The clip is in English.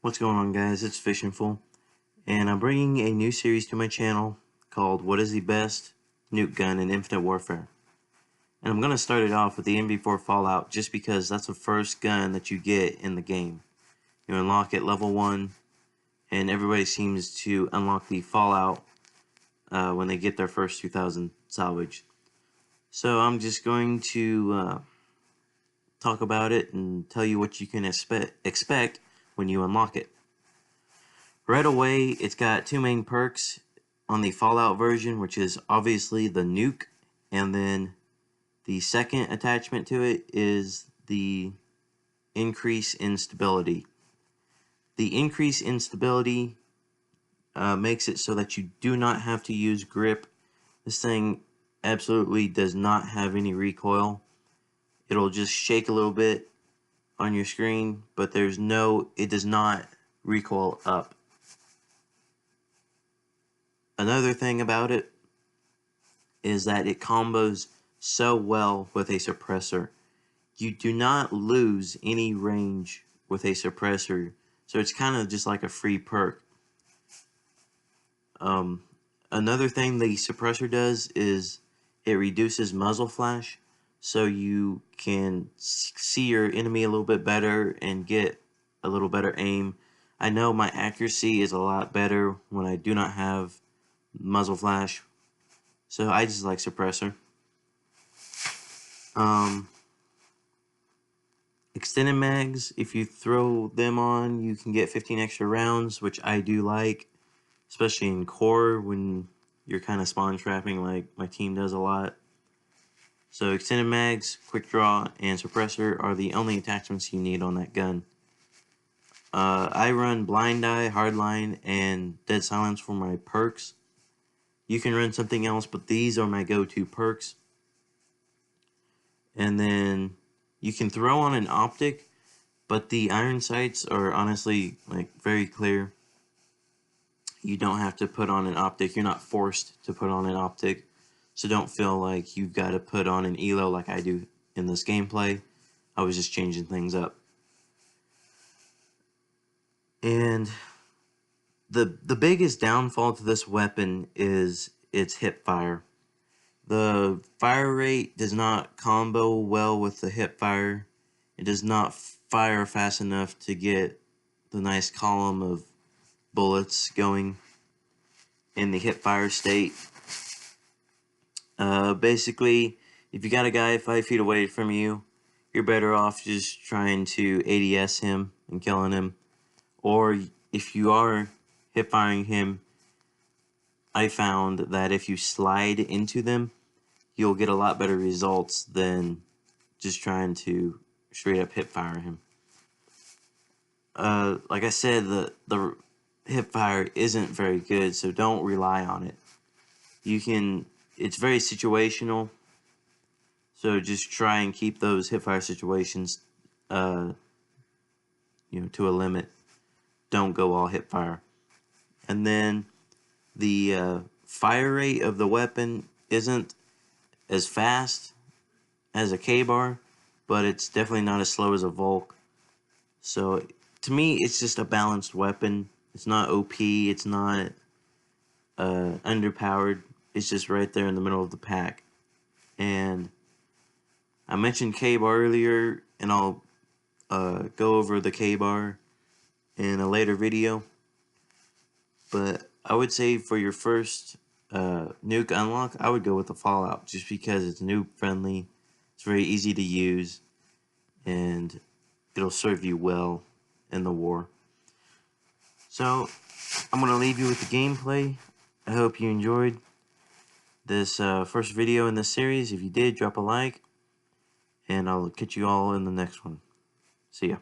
What's going on, guys? It's Fishingful, and I'm bringing a new series to my channel called What is the Best Nuke Gun in Infinite Warfare. And I'm going to start it off with the MV4 Fallout just because that's the first gun that you get in the game. You unlock it level 1, and everybody seems to unlock the Fallout when they get their first 2000 salvage. So I'm just going to talk about it and tell you what you can expect when you unlock it. Right away, it's got two main perks on the Fallout version, which is obviously the Nuke, and then the second attachment to it is the increase in stability. The increase in stability makes it so that you do not have to use grip. This thing absolutely does not have any recoil. It'll just shake a little bit on your screen, but it does not recoil up. Another thing about it is that it combos so well with a suppressor. You do not lose any range with a suppressor, so it's kind of just like a free perk. Another thing the suppressor does is it reduces muzzle flash, so you can see your enemy a little bit better and get a little better aim. I know my accuracy is a lot better when I do not have muzzle flash, so I just like suppressor. Extended mags, if you throw them on, you can get 15 extra rounds, which I do like, especially in core when you're kind of spawn trapping like my team does a lot. So extended mags, quick draw, and suppressor are the only attachments you need on that gun. I run blind eye, hardline, and dead silence for my perks. You can run something else, but these are my go-to perks. And then you can throw on an optic, but the iron sights are honestly very clear. You don't have to put on an optic. You're not forced to put on an optic. So don't feel like you've got to put on an ELO like I do in this gameplay. I was just changing things up. And the biggest downfall to this weapon is its hip fire. The fire rate does not combo well with the hip fire. It does not fire fast enough to get the nice column of bullets going in the hip fire state. Basically, if you got a guy 5 feet away from you, you're better off just trying to ADS him and killing him. Or if you are hip firing him, I found that if you slide into them, you'll get a lot better results than just trying to straight up hip fire him. Like I said, the hip fire isn't very good, so don't rely on it. It's very situational, so just try and keep those hip fire situations, to a limit. Don't go all hip fire. And then the fire rate of the weapon isn't as fast as a K-bar, but it's definitely not as slow as a Volk. So to me, it's just a balanced weapon. It's not OP, it's not underpowered. It's just right there in the middle of the pack. And I mentioned K-bar earlier, and I'll go over the K-bar in a later video. But I would say for your first Nuke unlock, I would go with the Fallout, just because it's noob friendly, it's very easy to use, and it'll serve you well in the war. So I'm going to leave you with the gameplay. I hope you enjoyed this first video in this series. If you did, drop a like, and I'll catch you all in the next one. See ya.